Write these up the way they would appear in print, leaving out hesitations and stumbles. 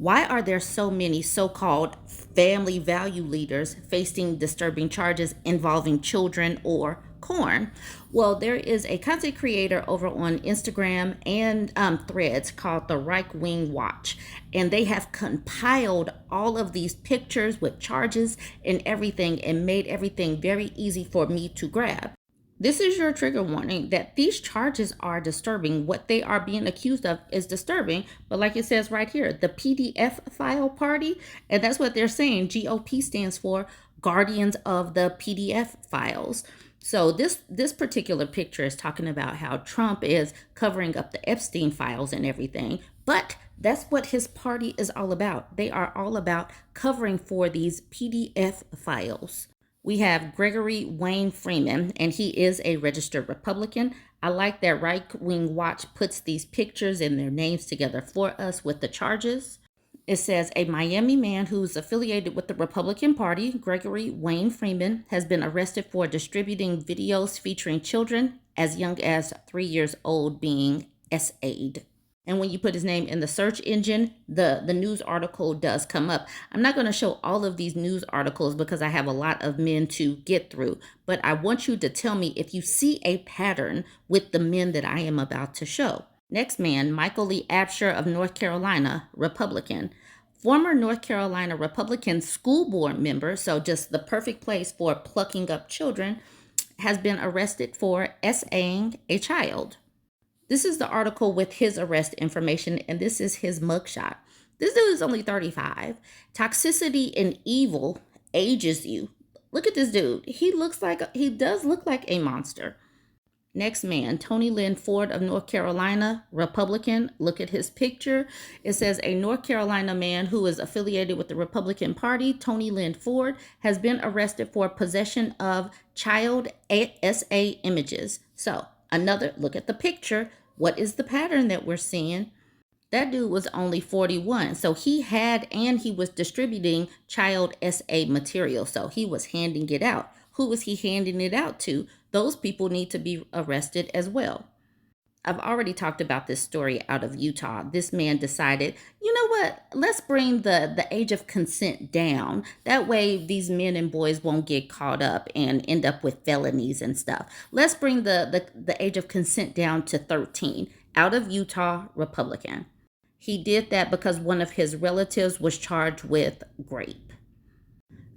Why are there so many so-called family value leaders facing disturbing charges involving children or corn? Well, there is a content creator over on Instagram and Threads called the Right Wing Watch, and they have compiled all of these pictures with charges and everything and made everything very easy for me to grab. This is your trigger warning that these charges are disturbing. What they are being accused of is disturbing. But like it says right here, the PDF file party, and that's what they're saying. GOP stands for Guardians of the PDF files. So this particular picture is talking about how Trump is covering up the Epstein files and everything. But that's what his party is all about. They are all about covering for these PDF files. We have Gregory Wayne Freeman, and he is a registered Republican. I like that Right Wing Watch puts these pictures and their names together for us with the charges. It says a Miami man who's affiliated with the Republican Party, Gregory Wayne Freeman, has been arrested for distributing videos featuring children as young as 3 years old being SA'd. And when you put his name in the search engine, the news article does come up. I'm not going to show all of these news articles because I have a lot of men to get through. But I want you to tell me if you see a pattern with the men that I am about to show. Next man, Michael Lee Absher of North Carolina, Republican. Former North Carolina Republican school board member, so just the perfect place for plucking up children, has been arrested for SAing a child. This is the article with his arrest information, and this is his mugshot. This dude is only 35. Toxicity and evil ages you. Look at this dude. He does look like a monster. Next man, Tony Lynn Ford of North Carolina, Republican. Look at his picture. It says a North Carolina man who is affiliated with the Republican Party, Tony Lynn Ford, has been arrested for possession of child SA images. So another look at the picture. What is the pattern that we're seeing? That dude was only 41. So he was distributing child SA material. So he was handing it out. Who was he handing it out to? Those people need to be arrested as well. I've already talked about this story out of Utah. This man decided, you know what? Let's bring the age of consent down. That way these men and boys won't get caught up and end up with felonies and stuff. Let's bring the age of consent down to 13. Out of Utah, Republican. He did that because one of his relatives was charged with rape.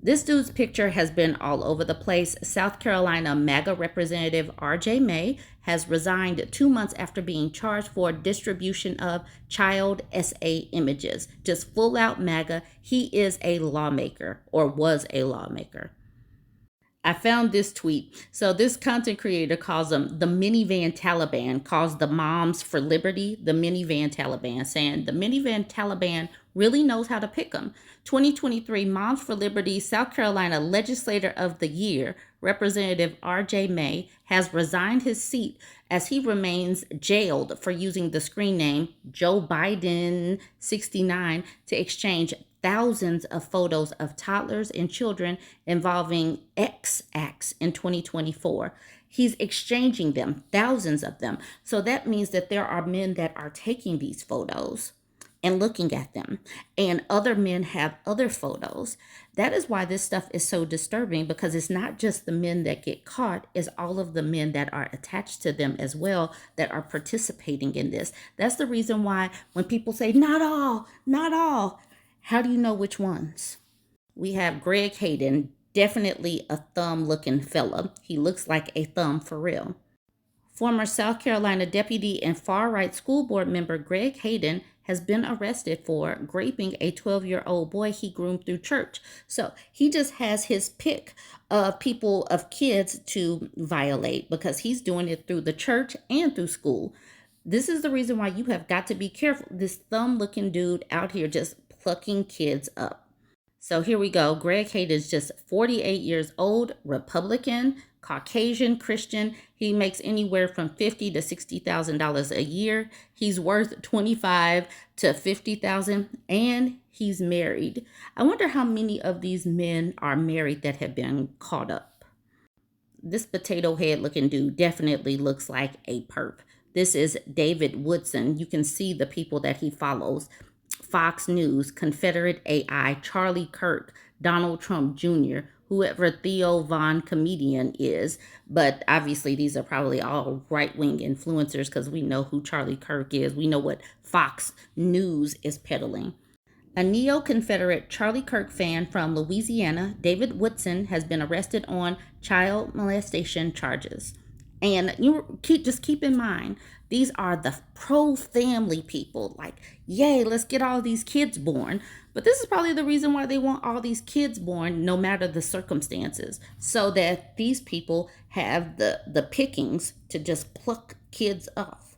This dude's picture has been all over the place. South Carolina MAGA Representative R.J. May has resigned 2 months after being charged for distribution of child SA images. Just full out MAGA. He is a lawmaker, or was a lawmaker. I found this tweet. So this content creator calls them the minivan Taliban, calls the Moms for Liberty the minivan Taliban, saying the minivan Taliban really knows how to pick them. 2023 Moms for Liberty South Carolina Legislator of the Year, Representative R.J. May, has resigned his seat as he remains jailed for using the screen name Joe Biden 69 to exchange thousands of photos of toddlers and children involving X acts in 2024. He's exchanging them, thousands of them. So that means that there are men that are taking these photos and looking at them, and other men have other photos. That is why this stuff is so disturbing, because it's not just the men that get caught, it's all of the men that are attached to them as well that are participating in this. That's the reason why when people say, not all, how do you know which ones? We have Greg Hayden, definitely a thumb-looking fella. He looks like a thumb for real. Former South Carolina deputy and far-right school board member Greg Hayden has been arrested for raping a 12-year-old boy he groomed through church. So he just has his pick of kids to violate, because he's doing it through the church and through school. This is the reason why you have got to be careful. This thumb-looking dude out here just plucking kids up. So here we go. Greg Hayden is just 48 years old, Republican, Caucasian, Christian. He makes anywhere from $50,000 to $60,000 a year. He's worth $25,000 to $50,000, and he's married. I wonder how many of these men are married that have been caught up. This potato head looking dude definitely looks like a perp. This is David Woodson. You can see the people that he follows. Fox News, Confederate AI, Charlie Kirk, Donald Trump Jr., whoever Theo Von Comedian is. But obviously, these are probably all right wing influencers because we know who Charlie Kirk is. We know what Fox News is peddling. A neo Confederate Charlie Kirk fan from Louisiana, David Woodson, has been arrested on child molestation charges. And just keep in mind, these are the pro family people. Like, yay, let's get all these kids born. But this is probably the reason why they want all these kids born, no matter the circumstances, so that these people have the pickings to just pluck kids off.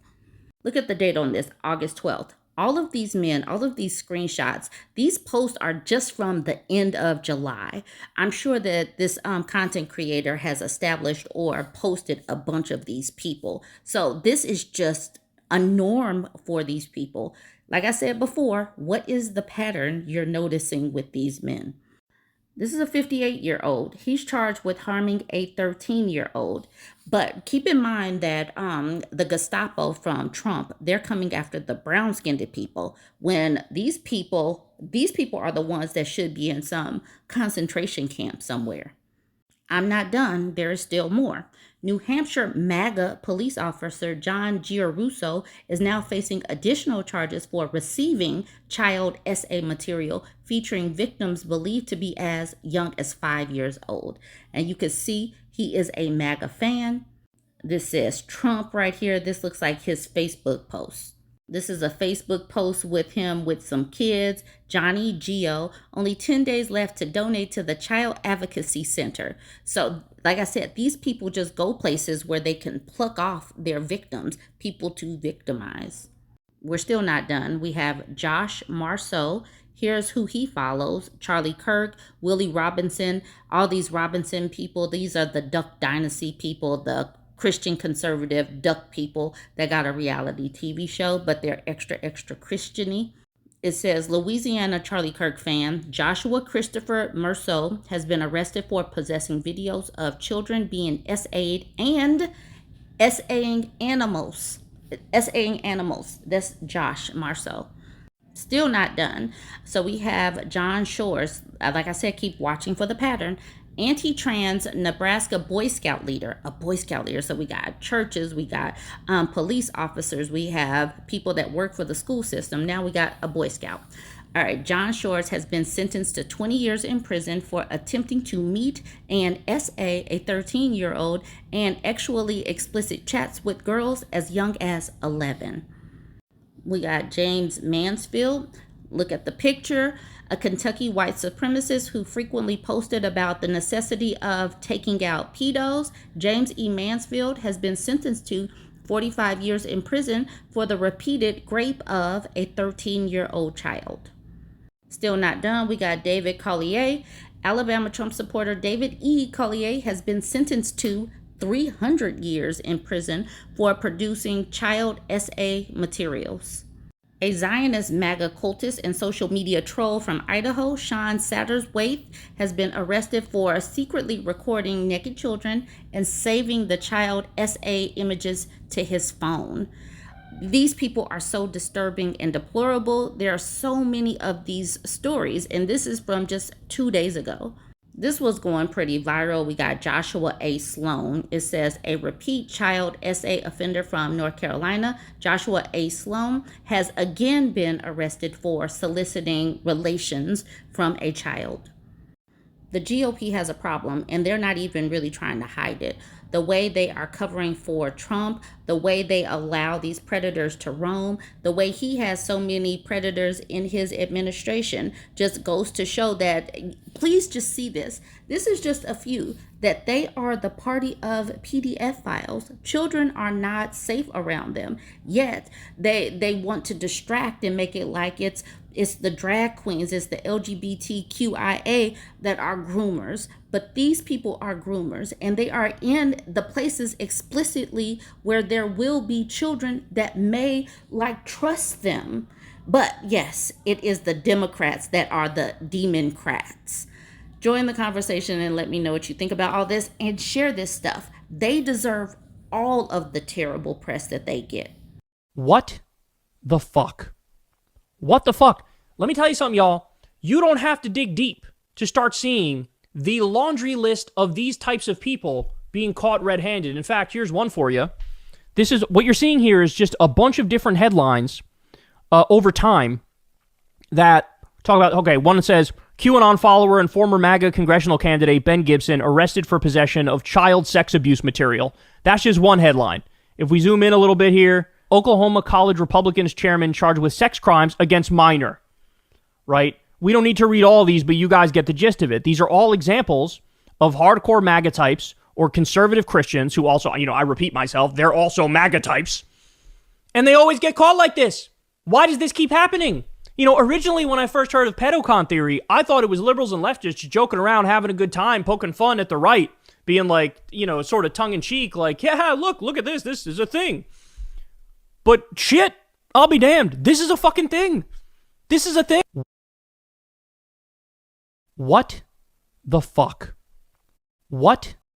Look at the date on this, August 12th. All of these men, all of these screenshots, these posts are just from the end of July. I'm sure that this content creator has established or posted a bunch of these people. So this is just a norm for these people. Like I said before, what is the pattern you're noticing with these men? This is a 58-year-old. He's charged with harming a 13-year-old. But keep in mind that the Gestapo from Trump, they're coming after the brown-skinned people when these people are the ones that should be in some concentration camp somewhere. I'm not done. There is still more. New Hampshire MAGA police officer John Giarrusso is now facing additional charges for receiving child SA material featuring victims believed to be as young as 5 years old. And you can see he is a MAGA fan. This says Trump right here. This looks like his Facebook post. This is a Facebook post with him with some kids. Johnny Geo, only 10 days left to donate to the Child Advocacy Center. So, like I said, these people just go places where they can pluck off their victims, people to victimize. We're still not done. We have Josh Marceau. Here's who he follows: Charlie Kirk, Willie Robinson, all these Robinson people. These are the Duck Dynasty people, the Christian conservative duck people that got a reality TV show, but they're extra Christian-y. It says Louisiana Charlie Kirk fan Joshua Christopher Merceau has been arrested for possessing videos of children being SA'd and SAing animals. SAing animals. That's Josh Marceau. Still not done. So we have John Shores. Like I said, keep watching for the pattern. Anti-trans Nebraska Boy Scout leader, a Boy Scout leader. So we got churches, we got police officers, we have people that work for the school system. Now we got a Boy Scout. All right, John Shores has been sentenced to 20 years in prison for attempting to meet and SA a 13-year-old and sexually explicit chats with girls as young as 11. We got James Mansfield. Look at the picture. A Kentucky white supremacist who frequently posted about the necessity of taking out pedos. James E. Mansfield has been sentenced to 45 years in prison for the repeated rape of a 13-year-old child. Still not done. We got David Collier. Alabama Trump supporter David E. Collier has been sentenced to 300 years in prison for producing child SA materials. A Zionist MAGA cultist and social media troll from Idaho, Sean Satterthwaite, has been arrested for secretly recording naked children and saving the child SA images to his phone. These people are so disturbing and deplorable. There are so many of these stories, and this is from just 2 days ago. This was going pretty viral. We got Joshua A. Sloan. It says a repeat child SA offender from North Carolina, Joshua A. Sloan, has again been arrested for soliciting relations from a child. The GOP has a problem, and they're not even really trying to hide it. The way they are covering for Trump, the way they allow these predators to roam, the way he has so many predators in his administration just goes to show that, please just see this. This is just a few, that they are the party of PDF files. Children are not safe around them, yet they want to distract and make it like it's the drag queens, it's the LGBTQIA that are groomers. But these people are groomers, and they are in the places explicitly where there will be children that may trust them. But yes, it is the Democrats that are the Democrats. Join the conversation and let me know what you think about all this, and share this stuff. They deserve all of the terrible press that they get. What the fuck? What the fuck? let me tell you something, y'all. You don't have to dig deep to start seeing the laundry list of these types of people being caught red-handed. In fact, here's one for you. This is what you're seeing here is just a bunch of different headlines over time that talk about, okay, one says, QAnon follower and former MAGA congressional candidate Ben Gibson arrested for possession of child sex abuse material. That's just one headline. If we zoom in a little bit here, Oklahoma College Republicans chairman charged with sex crimes against minor. Right? We don't need to read all these, but you guys get the gist of it. These are all examples of hardcore MAGA types or conservative Christians who also, I repeat myself, they're also MAGA types. And they always get caught like this. Why does this keep happening? Originally when I first heard of pedocon theory, I thought it was liberals and leftists joking around, having a good time, poking fun at the right, being like, sort of tongue-in-cheek, like, yeah, look at this is a thing. But shit, I'll be damned. This is a fucking thing. This is a thing. What the fuck? What